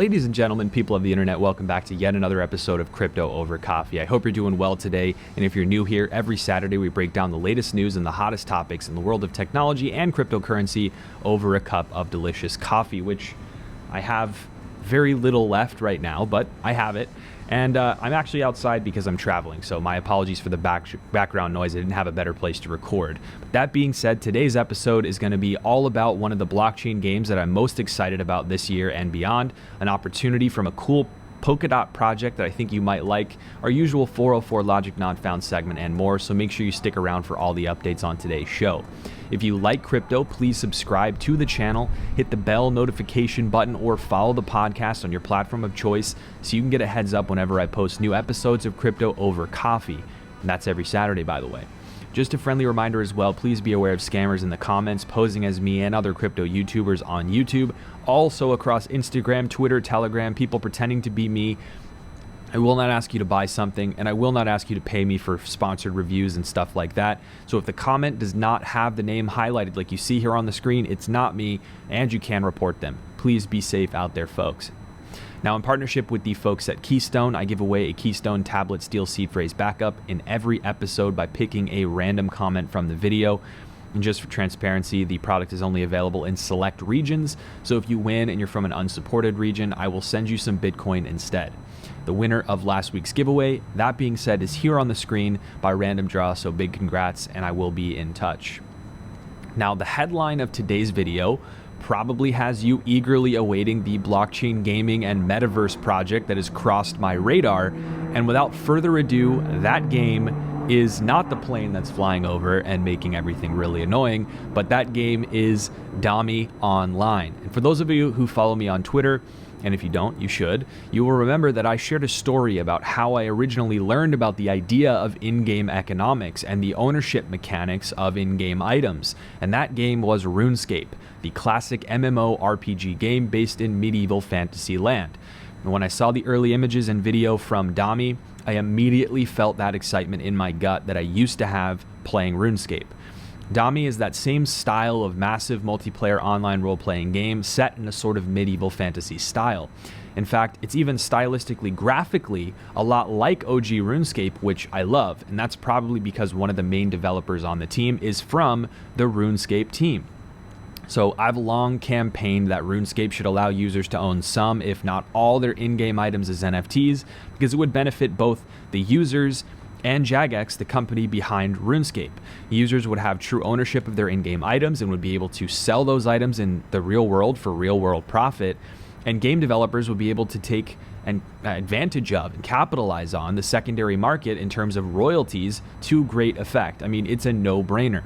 Ladies and gentlemen, people of the internet, welcome back to yet another episode of Crypto Over Coffee. I hope you're doing well today, and if you're new here, every Saturday we break down the latest news and the hottest topics in the world of technology and cryptocurrency over a cup of delicious coffee, which I have very little left right now, but I have it. And I'm actually outside because I'm traveling, so my apologies for the background noise. I didn't have a better place to record. But that being said, today's episode is going to be all about one of the blockchain games that I'm most excited about this year and beyond, an opportunity from a cool Polkadot project that I think you might like, our usual 404 Logic Not Found segment, and more, so make sure you stick around for all the updates on today's show. If you like crypto, please subscribe to the channel, hit the bell notification button, or follow the podcast on your platform of choice so you can get a heads up whenever I post new episodes of Crypto Over Coffee. And that's every Saturday, by the way. Just a friendly reminder as well, please be aware of scammers in the comments posing as me and other crypto YouTubers on YouTube. Also across Instagram, Twitter, Telegram, people pretending to be me. I will not ask you to buy something, and I will not ask you to pay me for sponsored reviews and stuff like that. So if the comment does not have the name highlighted like you see here on the screen, it's not me, and you can report them. Please be safe out there, folks. Now, in partnership with the folks at Keystone, I give away a Keystone tablet steel seed phrase backup in every episode by picking a random comment from the video. And just for transparency, the product is only available in select regions, so if you win and you're from an unsupported region, I will send you some Bitcoin instead. The winner of last week's giveaway, that being said, is here on the screen by random draw, so big congrats, and I will be in touch. Now, the headline of today's video probably has you eagerly awaiting the blockchain gaming and metaverse project that has crossed my radar, and without further ado, that game is not the plane that's flying over and making everything really annoying, but that game is Dami Online. And for those of you who follow me on Twitter, and if you don't, you should, you will remember that I shared a story about how I originally learned about the idea of in-game economics and the ownership mechanics of in-game items. And that game was Runescape, the classic MMORPG game based in medieval fantasy land. And when I saw the early images and video from Dami, I immediately felt that excitement in my gut that I used to have playing RuneScape. Dami is that same style of massive multiplayer online role-playing game set in a sort of medieval fantasy style. In fact, it's even stylistically, graphically, a lot like OG RuneScape, which I love, and that's probably because one of the main developers on the team is from the RuneScape team. So I've long campaigned that RuneScape should allow users to own some, if not all, their in-game items as NFTs, because it would benefit both the users and Jagex, the company behind RuneScape. Users would have true ownership of their in-game items and would be able to sell those items in the real world for real-world profit, and game developers would be able to take an advantage of and capitalize on the secondary market in terms of royalties to great effect. I mean, it's a no-brainer.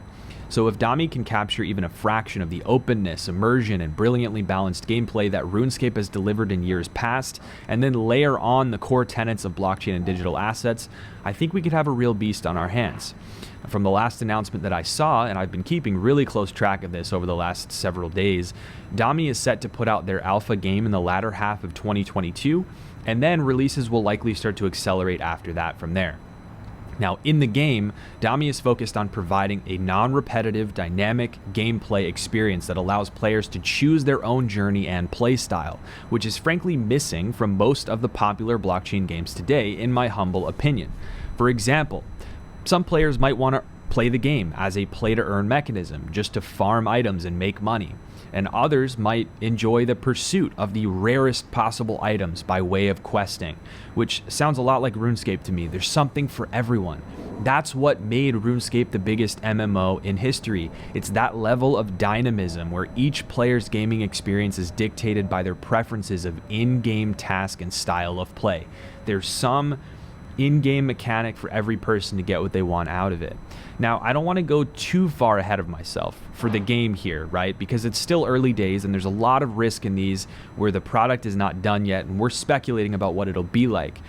So if Dami can capture even a fraction of the openness, immersion, and brilliantly balanced gameplay that RuneScape has delivered in years past, and then layer on the core tenets of blockchain and digital assets, I think we could have a real beast on our hands. From the last announcement that I saw, and I've been keeping really close track of this over the last several days, Dami is set to put out their alpha game in the latter half of 2022, and then releases will likely start to accelerate after that from there. Now, in the game, Dami is focused on providing a non-repetitive, dynamic gameplay experience that allows players to choose their own journey and playstyle, which is frankly missing from most of the popular blockchain games today, in my humble opinion. For example, some players might want to play the game as a play-to-earn mechanism, just to farm items and make money. And others might enjoy the pursuit of the rarest possible items by way of questing, which sounds a lot like RuneScape to me. There's something for everyone. That's what made RuneScape the biggest MMO in history. It's that level of dynamism where each player's gaming experience is dictated by their preferences of in-game task and style of play. There's some in-game mechanic for every person to get what they want out of it. Now, I don't want to go too far ahead of myself for the game here, right? Because it's still early days and there's a lot of risk in these where the product is not done yet and we're speculating about what it'll be like.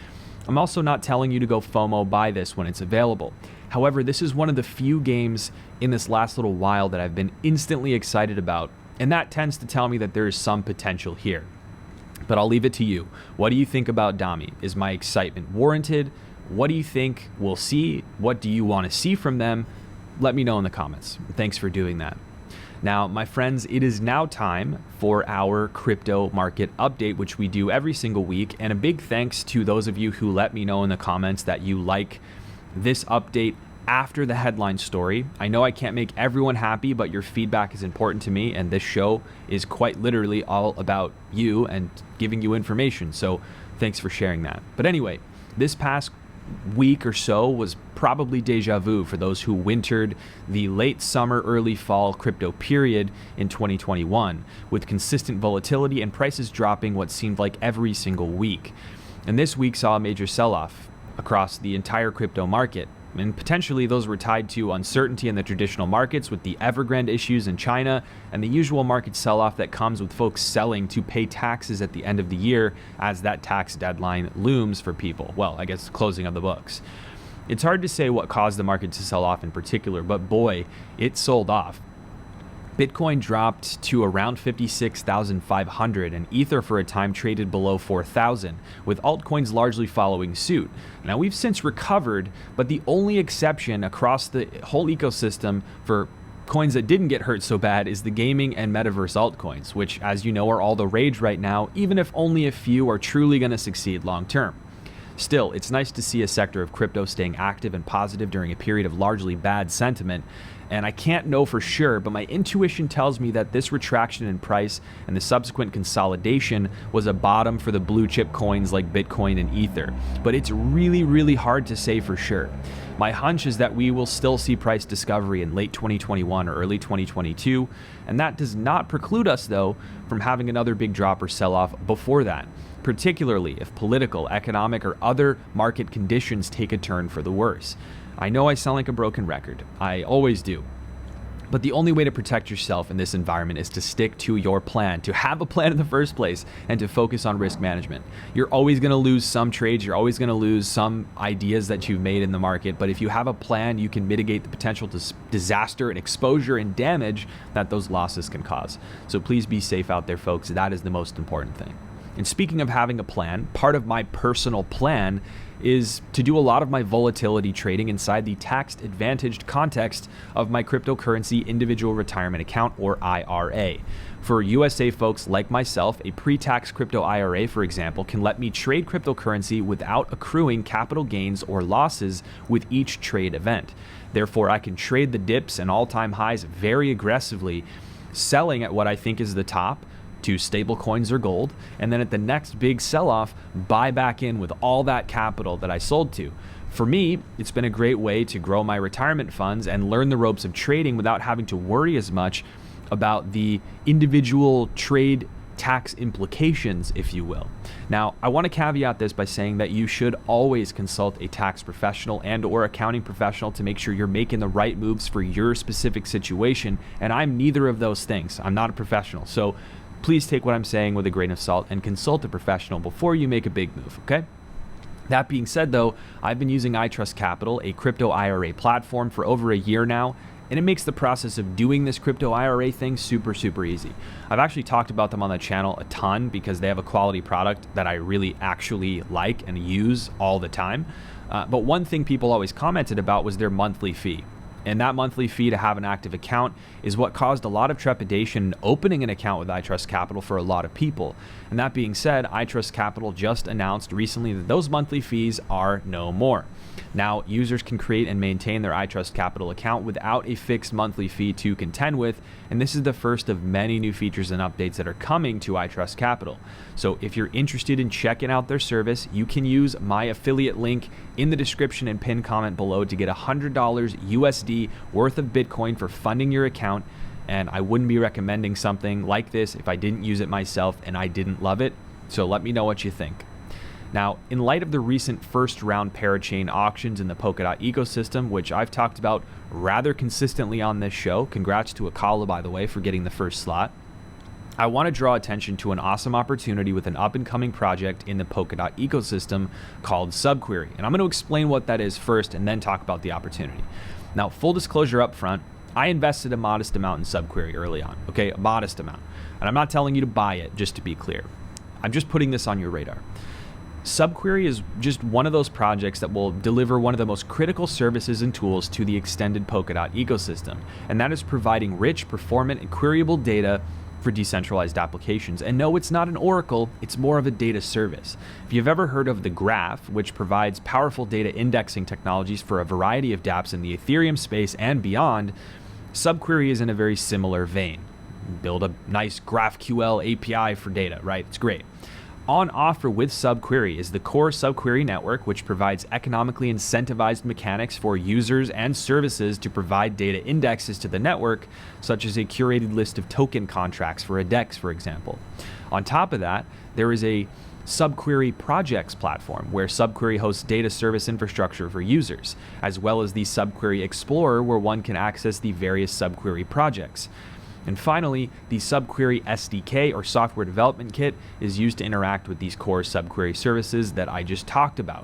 I'm also not telling you to go FOMO buy this when it's available. However, this is one of the few games in this last little while that I've been instantly excited about, and that tends to tell me that there is some potential here. But I'll leave it to you. What do you think about Dami? Is my excitement warranted? What do you think we'll see? What do you want to see from them? Let me know in the comments. Thanks for doing that. Now, my friends, it is now time for our crypto market update, which we do every single week. And a big thanks to those of you who let me know in the comments that you like this update after the headline story. I know I can't make everyone happy, but your feedback is important to me, and this show is quite literally all about you and giving you information. So thanks for sharing that. But anyway, this past week or so was probably deja vu for those who wintered the late summer, early fall crypto period in 2021, with consistent volatility and prices dropping what seemed like every single week. And this week saw a major sell-off across the entire crypto market. And potentially those were tied to uncertainty in the traditional markets with the Evergrande issues in China and the usual market sell-off that comes with folks selling to pay taxes at the end of the year as that tax deadline looms for people. Well, I guess closing of the books. It's hard to say what caused the market to sell off in particular, but boy, it sold off. Bitcoin dropped to around 56,500 and Ether for a time traded below 4,000, with altcoins largely following suit. Now we've since recovered, but the only exception across the whole ecosystem for coins that didn't get hurt so bad is the gaming and metaverse altcoins, which, as you know, are all the rage right now, even if only a few are truly going to succeed long term. Still, it's nice to see a sector of crypto staying active and positive during a period of largely bad sentiment. And I can't know for sure, but my intuition tells me that this retraction in price and the subsequent consolidation was a bottom for the blue chip coins like Bitcoin and Ether. But it's really, really hard to say for sure. My hunch is that we will still see price discovery in late 2021 or early 2022. And that does not preclude us, though, from having another big drop or sell-off before that, particularly if political, economic, or other market conditions take a turn for the worse. I know I sound like a broken record. I always do. But the only way to protect yourself in this environment is to stick to your plan, to have a plan in the first place, and to focus on risk management. You're always going to lose some trades. You're always going to lose some ideas that you've made in the market. But if you have a plan, you can mitigate the potential disaster and exposure and damage that those losses can cause. So please be safe out there, folks. That is the most important thing. And speaking of having a plan, part of my personal plan is to do a lot of my volatility trading inside the tax-advantaged context of my cryptocurrency individual retirement account, or IRA. For USA folks like myself, a pre-tax crypto IRA, for example, can let me trade cryptocurrency without accruing capital gains or losses with each trade event. Therefore, I can trade the dips and all-time highs very aggressively, selling at what I think is the top, to stable coins or gold, and then at the next big sell-off, buy back in with all that capital that I sold to. For me, it's been a great way to grow my retirement funds and learn the ropes of trading without having to worry as much about the individual trade tax implications, if you will. Now, I want to caveat this by saying that you should always consult a tax professional and/or accounting professional to make sure you're making the right moves for your specific situation, and I'm neither of those things. I'm not a professional, so please take what I'm saying with a grain of salt and consult a professional before you make a big move, okay? That being said, though, I've been using iTrustCapital, a crypto IRA platform, for over a year now, and it makes the process of doing this crypto IRA thing super, super easy. I've actually talked about them on the channel a ton because they have a quality product that I really actually like and use all the time. But one thing people always commented about was their monthly fee. And that monthly fee to have an active account is what caused a lot of trepidation in opening an account with iTrustCapital for a lot of people. And that being said, iTrustCapital just announced recently that those monthly fees are no more. Now, users can create and maintain their iTrustCapital account without a fixed monthly fee to contend with, and this is the first of many new features and updates that are coming to iTrustCapital. So if you're interested in checking out their service, you can use my affiliate link in the description and pinned comment below to get $100 USD worth of Bitcoin for funding your account. And I wouldn't be recommending something like this if I didn't use it myself and I didn't love it. So let me know what you think. Now, in light of the recent first round parachain auctions in the Polkadot ecosystem, which I've talked about rather consistently on this show, congrats to Akala, by the way, for getting the first slot, I want to draw attention to an awesome opportunity with an up-and-coming project in the Polkadot ecosystem called SubQuery. And I'm going to explain what that is first and then talk about the opportunity. Now, full disclosure up front, I invested a modest amount in SubQuery early on, okay? A modest amount. And I'm not telling you to buy it, just to be clear. I'm just putting this on your radar. SubQuery is just one of those projects that will deliver one of the most critical services and tools to the extended Polkadot ecosystem, and that is providing rich, performant, and queryable data for decentralized applications. And no, it's not an oracle, it's more of a data service. If you've ever heard of the Graph, which provides powerful data indexing technologies for a variety of dApps in the Ethereum space and beyond, SubQuery is in a very similar vein. Build a nice GraphQL API for data, right? It's great. On offer with SubQuery is the core SubQuery network, which provides economically incentivized mechanics for users and services to provide data indexes to the network, such as a curated list of token contracts for a DEX, for example. On top of that, there is a SubQuery projects platform where SubQuery hosts data service infrastructure for users, as well as the SubQuery Explorer, where one can access the various SubQuery projects. And finally, the SubQuery SDK, or Software Development Kit, is used to interact with these core SubQuery services that I just talked about.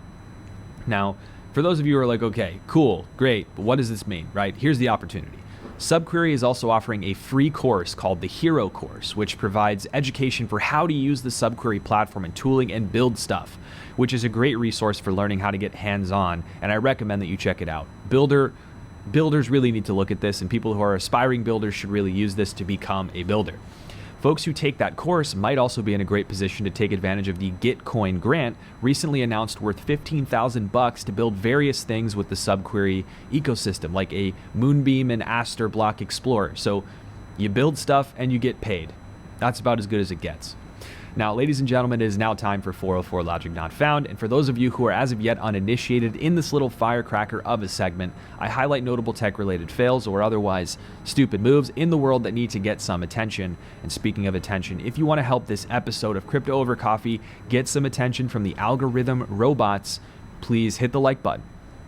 Now, for those of you who are like, okay, cool, great, but what does this mean, right? Here's the opportunity. SubQuery is also offering a free course called the Hero Course, which provides education for how to use the SubQuery platform and tooling and build stuff, which is a great resource for learning how to get hands-on, and I recommend that you check it out. Builders really need to look at this, and people who are aspiring builders should really use this to become a builder. Folks who take that course might also be in a great position to take advantage of the Gitcoin grant recently announced worth $15,000 to build various things with the SubQuery ecosystem, like a Moonbeam and Aster block explorer. So you build stuff and you get paid. That's about as good as it gets. Now, ladies and gentlemen, it is now time for 404 Logic Not Found, and for those of you who are as of yet uninitiated in this little firecracker of a segment, I highlight notable tech-related fails or otherwise stupid moves in the world that need to get some attention. And speaking of attention, if you want to help this episode of Crypto Over Coffee get some attention from the algorithm robots, please hit the like button,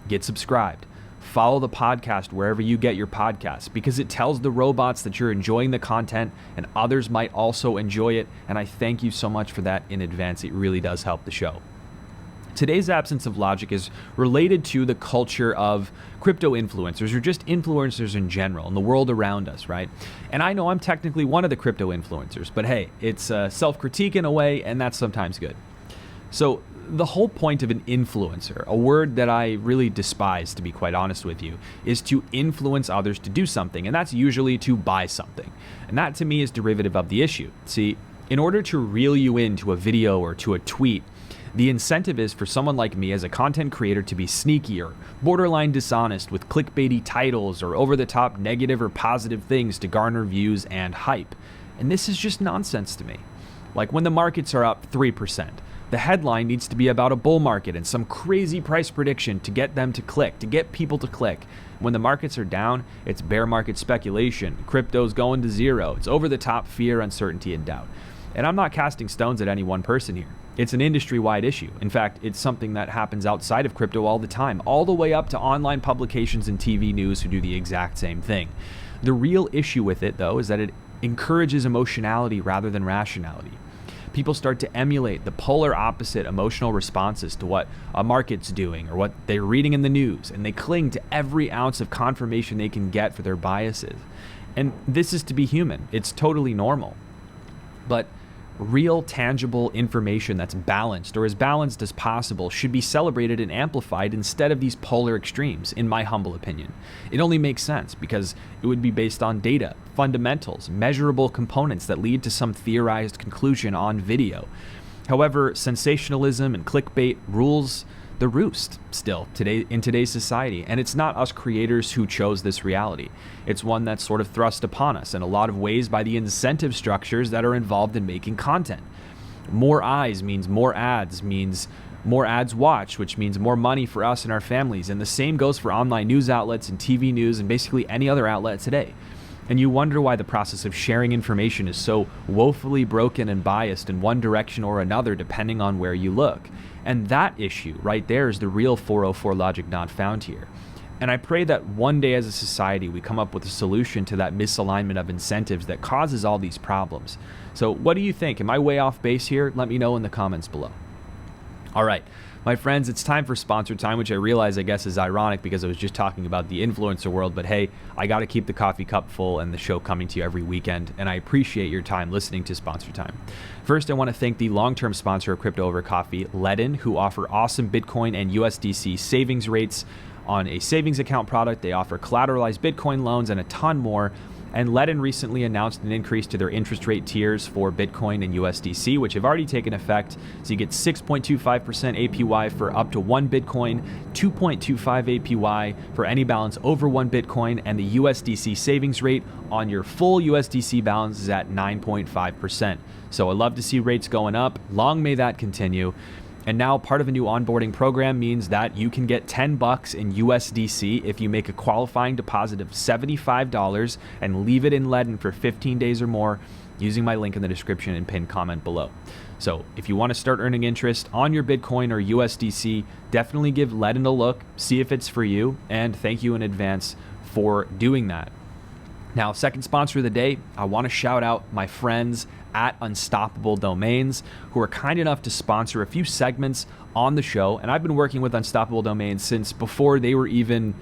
get subscribed, follow the podcast wherever you get your podcasts, because it tells the robots that you're enjoying the content and others might also enjoy it, and I thank you so much for that in advance. It really does help the show. Today's absence of logic is related to the culture of crypto influencers, or just influencers in general, in the world around us, right? And I know I'm technically one of the crypto influencers, but hey, it's self-critique in a way, and that's sometimes good. So the whole point of an influencer, a word that I really despise, to be quite honest with you, is to influence others to do something, and that's usually to buy something. And that to me is derivative of the issue. See, in order to reel you into a video or to a tweet, the incentive is for someone like me as a content creator to be sneaky or borderline dishonest with clickbaity titles or over-the-top negative or positive things to garner views and hype. And this is just nonsense to me. Like when the markets are up 3%, the headline needs to be about a bull market and some crazy price prediction to get them to click, to get people to click. When the markets are down, it's bear market speculation, crypto's going to zero, it's over-the-top fear, uncertainty, and doubt. And I'm not casting stones at any one person here. It's an industry-wide issue. In fact, it's something that happens outside of crypto all the time, all the way up to online publications and TV news who do the exact same thing. The real issue with it, though, is that it encourages emotionality rather than rationality. People start to emulate the polar opposite emotional responses to what a market's doing or what they're reading in the news, and they cling to every ounce of confirmation they can get for their biases. And this is to be human. It's totally normal. But real, tangible information that's balanced, or as balanced as possible, should be celebrated and amplified instead of these polar extremes, in my humble opinion. It only makes sense because it would be based on data, fundamentals, measurable components that lead to some theorized conclusion on video. However, sensationalism and clickbait rules the roost still in today's society, and it's not us creators who chose this reality. It's one that's sort of thrust upon us in a lot of ways by the incentive structures that are involved in making content. More eyes means more ads watched, which means more money for us and our families, and the same goes for online news outlets and TV news and basically any other outlet today. And you wonder why the process of sharing information is so woefully broken and biased in one direction or another depending on where you look. And that issue right there is the real 404 logic not found here. And I pray that one day as a society we come up with a solution to that misalignment of incentives that causes all these problems. So what do you think? Am I way off base here? Let me know in the comments below. All right, my friends, it's time for sponsor time, which I realize, I guess, is ironic because I was just talking about the influencer world. But hey, I got to keep the coffee cup full and the show coming to you every weekend. And I appreciate your time listening to Sponsor Time. First, I want to thank the long-term sponsor of Crypto Over Coffee, Ledn, who offer awesome Bitcoin and USDC savings rates on a savings account product. They offer collateralized Bitcoin loans and a ton more. And Ledn recently announced an increase to their interest rate tiers for Bitcoin and USDC, which have already taken effect. So you get 6.25% APY for up to 1 Bitcoin, 2.25 APY for any balance over 1 Bitcoin, and the USDC savings rate on your full USDC balance is at 9.5%. So I love to see rates going up. Long may that continue. And now part of a new onboarding program means that you can get $10 in USDC if you make a qualifying deposit of $75 and leave it in Ledn for 15 days or more using my link in the description and pinned comment below. So if you want to start earning interest on your Bitcoin or USDC, definitely give Ledn a look, see if it's for you, and thank you in advance for doing that. Now, second sponsor of the day, I want to shout out my friends at Unstoppable Domains, who are kind enough to sponsor a few segments on the show. And I've been working with Unstoppable Domains since before they even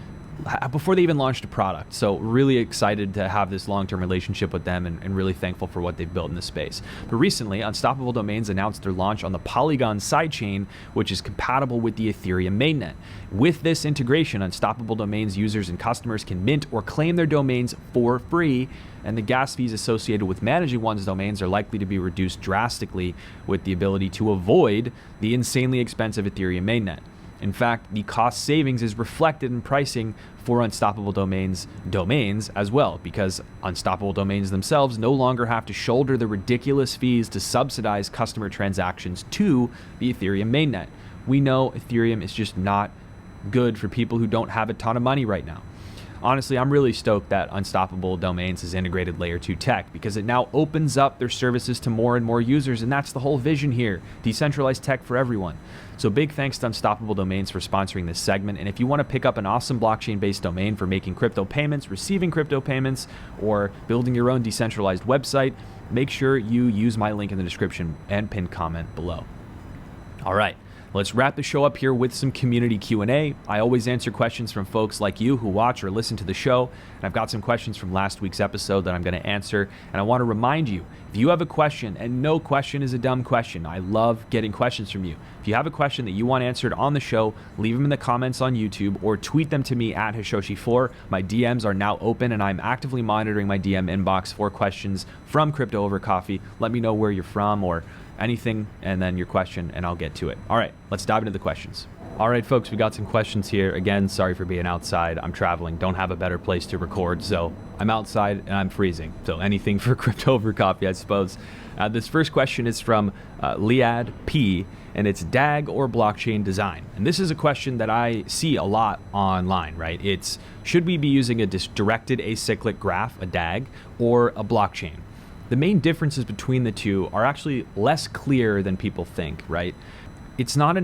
launched a product. So really excited to have this long-term relationship with them and really thankful for what they've built in this space. But recently, Unstoppable Domains announced their launch on the Polygon sidechain, which is compatible with the Ethereum mainnet. With this integration, Unstoppable Domains users and customers can mint or claim their domains for free, and the gas fees associated with managing one's domains are likely to be reduced drastically with the ability to avoid the insanely expensive Ethereum mainnet. In fact, the cost savings is reflected in pricing for Unstoppable Domains as well, because Unstoppable Domains themselves no longer have to shoulder the ridiculous fees to subsidize customer transactions to the Ethereum mainnet. We know Ethereum is just not good for people who don't have a ton of money right now. Honestly, I'm really stoked that Unstoppable Domains has integrated Layer 2 tech because it now opens up their services to more and more users, and that's the whole vision here, decentralized tech for everyone. So big thanks to Unstoppable Domains for sponsoring this segment, and if you want to pick up an awesome blockchain-based domain for making crypto payments, receiving crypto payments, or building your own decentralized website, make sure you use my link in the description and pinned comment below. All right. Let's wrap the show up here with some community Q&A. I always answer questions from folks like you who watch or listen to the show, and I've got some questions from last week's episode that I'm going to answer. And I want to remind you, if you have a question, and no question is a dumb question, I love getting questions from you. If you have a question that you want answered on the show, leave them in the comments on YouTube or tweet them to me at Hashoshi4. My DMs are now open, and I'm actively monitoring my DM inbox for questions from Crypto Over Coffee. Let me know where you're from or anything, and then your question, and I'll get to it. All right, let's dive into the questions. All right, folks, we got some questions here. Again, sorry for being outside. I'm traveling, don't have a better place to record, so I'm outside and I'm freezing. So anything for Crypto Over Coffee, I suppose. This first question is from Liad P, and it's DAG or blockchain design. And this is a question that I see a lot online, right? It's, should we be using a directed acyclic graph, a DAG, or a blockchain? The main differences between the two are actually less clear than people think, right? It's not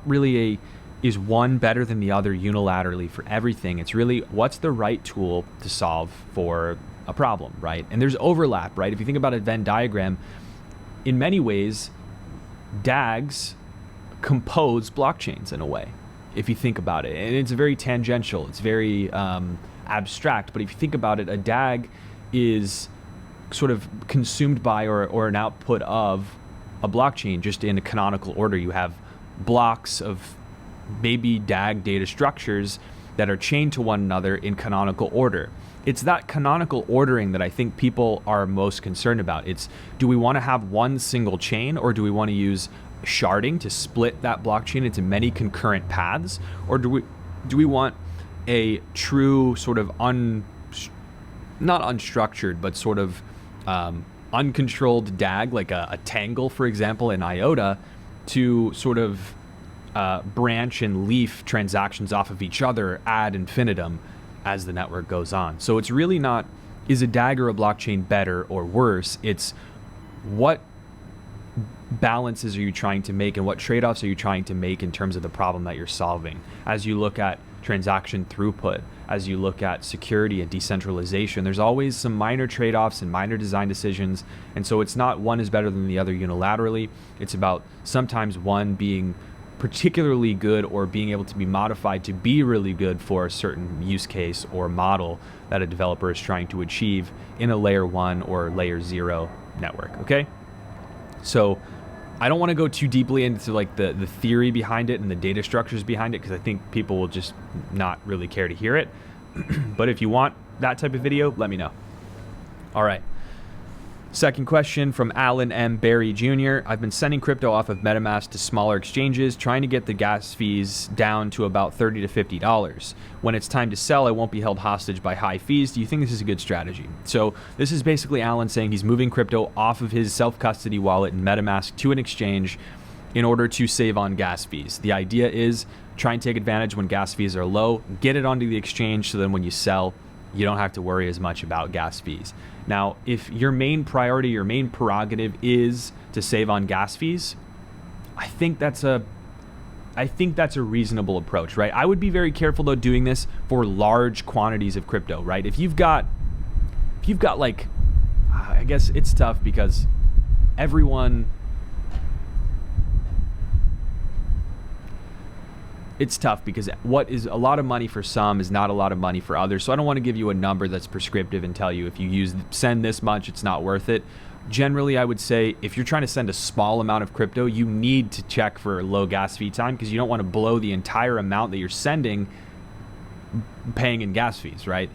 really is one better than the other unilaterally for everything. It's really what's the right tool to solve for a problem, right? And there's overlap, right? If you think about a Venn diagram, in many ways, DAGs compose blockchains in a way, if you think about it. And it's very tangential, it's very abstract, but if you think about it, a DAG is sort of consumed by or an output of a blockchain just in a canonical order. You have blocks of maybe DAG data structures that are chained to one another in canonical order. It's that canonical ordering that I think people are most concerned about. It's, do we want to have one single chain, or do we want to use sharding to split that blockchain into many concurrent paths? Or do we want a true sort of not unstructured, but sort of uncontrolled DAG, like a tangle, for example, in IOTA, to sort of branch and leaf transactions off of each other ad infinitum as the network goes on. So it's really not, is a DAG or a blockchain better or worse? It's what balances are you trying to make, and what trade-offs are you trying to make in terms of the problem that you're solving? As you look at transaction throughput, as you look at security and decentralization, there's always some minor trade-offs and minor design decisions. And so it's not one is better than the other unilaterally. It's about sometimes one being particularly good or being able to be modified to be really good for a certain use case or model that a developer is trying to achieve in a layer 1 or layer 0 network. Okay, so I don't want to go too deeply into like the theory behind it and the data structures behind it, because I think people will just not really care to hear it. But if you want that type of video, let me know. All right. Second question from Alan M. Barry Jr. I've been sending crypto off of MetaMask to smaller exchanges, trying to get the gas fees down to about $30 to $50. When it's time to sell, I won't be held hostage by high fees. Do you think this is a good strategy? So this is basically Alan saying he's moving crypto off of his self-custody wallet in MetaMask to an exchange in order to save on gas fees. The idea is try and take advantage when gas fees are low, get it onto the exchange so then when you sell, you don't have to worry as much about gas fees. Now, if your main priority, your main prerogative is to save on gas fees, I think that's a reasonable approach, right? I would be very careful though doing this for large quantities of crypto, right? If you've got like, I guess it's tough because it's tough because what is a lot of money for some is not a lot of money for others. So I don't want to give you a number that's prescriptive and tell you if you send this much, it's not worth it. Generally, I would say if you're trying to send a small amount of crypto, you need to check for low gas fee time, because you don't want to blow the entire amount that you're sending paying in gas fees, right?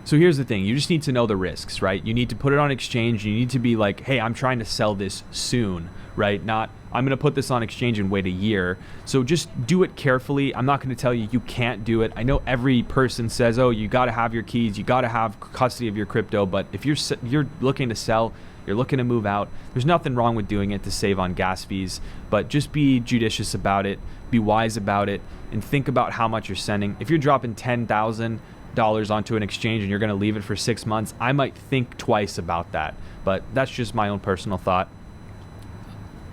So here's the thing, you just need to know the risks, right? You need to put it on exchange. You need to be like, hey, I'm trying to sell this soon, right? Not, I'm going to put this on exchange and wait a year. So just do it carefully. I'm not going to tell you can't do it. I know every person says, oh, you got to have your keys, you got to have custody of your crypto. But if you're looking to sell, you're looking to move out, there's nothing wrong with doing it to save on gas fees. But just be judicious about it, be wise about it, and think about how much you're sending. If you're dropping $10,000 onto an exchange and you're going to leave it for 6 months, I might think twice about that. But that's just my own personal thought.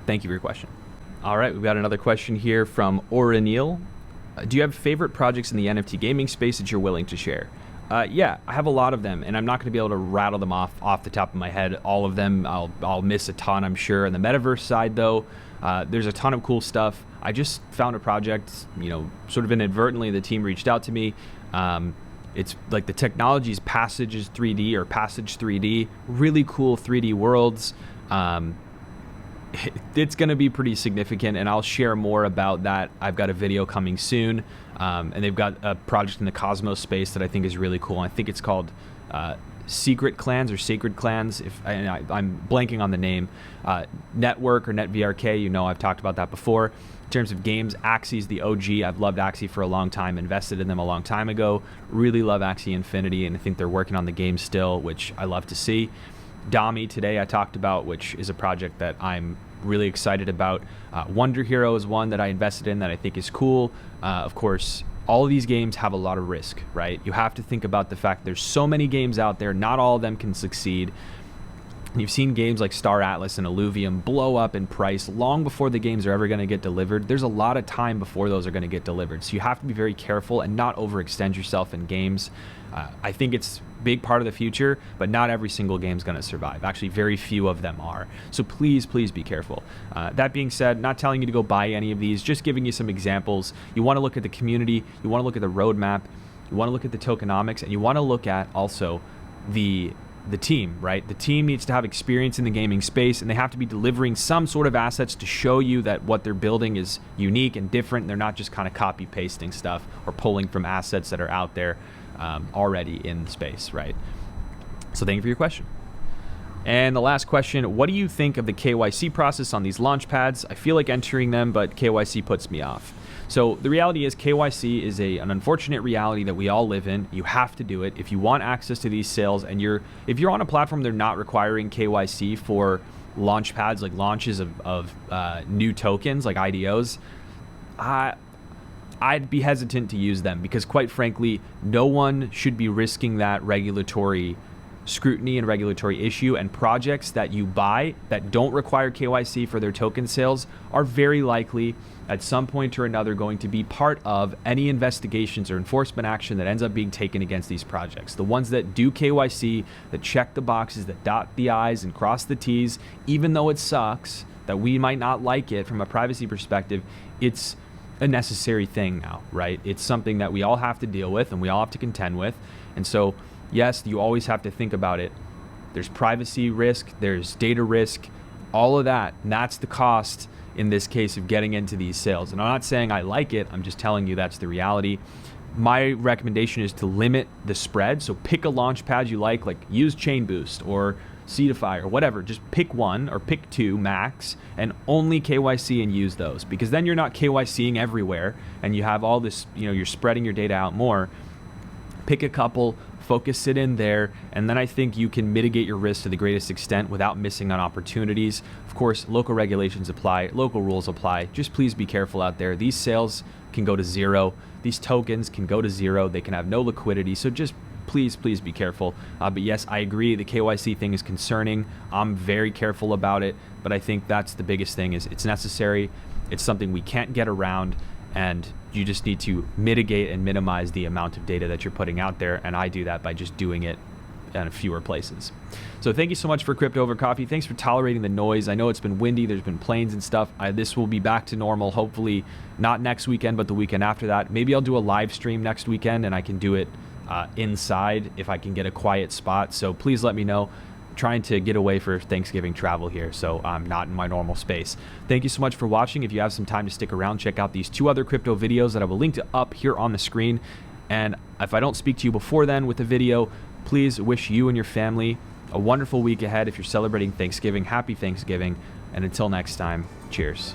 Thank you for your question. All right, we've got another question here from Orenil. Do you have favorite projects in the NFT gaming space that you're willing to share? Yeah, I have a lot of them, and I'm not going to be able to rattle them off the top of my head. All of them, I'll miss a ton, I'm sure. On the metaverse side, though, there's a ton of cool stuff. I just found a project, sort of inadvertently. The team reached out to me. It's like the technology's Passage 3D, really cool 3D worlds. It's going to be pretty significant, and I'll share more about that. I've got a video coming soon, and they've got a project in the Cosmos space that I think is really cool. I think it's called Secret Clans or Sacred Clans. I'm blanking on the name. Network or NetVRK, I've talked about that before. In terms of games, Axie's the OG. I've loved Axie for a long time, invested in them a long time ago. Really love Axie Infinity, and I think they're working on the game still, which I love to see. Dami today I talked about, which is a project that I'm really excited about. Wonder Hero is one that I invested in that I think is cool. Of course, all of these games have a lot of risk, right? You have to think about the fact there's so many games out there, not all of them can succeed. You've seen games like Star Atlas and Illuvium blow up in price long before the games are ever going to get delivered. There's a lot of time before those are going to get delivered. So you have to be very careful and not overextend yourself in games. I think it's a big part of the future, but not every single game is going to survive. Actually, very few of them are. So please be careful. That being said, not telling you to go buy any of these, just giving you some examples. You want to look at the community, you want to look at the roadmap, you want to look at the tokenomics, and you want to look at also the team, right? The team needs to have experience in the gaming space, and they have to be delivering some sort of assets to show you that what they're building is unique and different. They're not just kind of copy pasting stuff or pulling from assets that are out there already in the space, right? So thank you for your question. And the last question, what do you think of the KYC process on these launch pads? I feel like entering them, but KYC puts me off. So the reality is KYC is an unfortunate reality that we all live in. You have to do it if you want access to these sales, and if you're on a platform they're not requiring KYC for launch pads, like launches of new tokens like IDOs, I'd be hesitant to use them, because quite frankly, no one should be risking that regulatory scrutiny and regulatory issue, and projects that you buy that don't require KYC for their token sales are very likely at some point or another going to be part of any investigations or enforcement action that ends up being taken against these projects. The ones that do KYC, that check the boxes, that dot the I's and cross the T's, even though it sucks, that we might not like it from a privacy perspective, it's a necessary thing now, right? It's something that we all have to deal with and we all have to contend with. And so, yes, you always have to think about it. There's privacy risk, there's data risk, all of that. And that's the cost in this case of getting into these sales. And I'm not saying I like it, I'm just telling you that's the reality. My recommendation is to limit the spread. So pick a launch pad you like use Chain Boost or Seedify or whatever. Just pick one or pick two max and only KYC and use those, because then you're not KYCing everywhere and you have all this, you're spreading your data out more. Pick a couple, focus it in there, and then I think you can mitigate your risk to the greatest extent without missing on opportunities. Of course, local regulations apply, local rules apply. Just please be careful out there. These sales can go to zero. These tokens can go to zero. They can have no liquidity. So just please be careful. But yes, I agree. The KYC thing is concerning. I'm very careful about it, but I think that's the biggest thing. Is it's necessary. It's something we can't get around, and you just need to mitigate and minimize the amount of data that you're putting out there. And I do that by just doing it in fewer places. So thank you so much for Crypto Over Coffee. Thanks for tolerating the noise. I know it's been windy. There's been planes and stuff. This will be back to normal. Hopefully not next weekend, but the weekend after that. Maybe I'll do a live stream next weekend and I can do it inside if I can get a quiet spot. So please let me know. I'm trying to get away for Thanksgiving travel here, so I'm not in my normal space. Thank you so much for watching. If you have some time to stick around, check out these 2 other crypto videos that I will link to up here on the screen. And if I don't speak to you before then with the video, please wish you and your family a wonderful week ahead. If you're celebrating Thanksgiving, happy Thanksgiving. And until next time, cheers.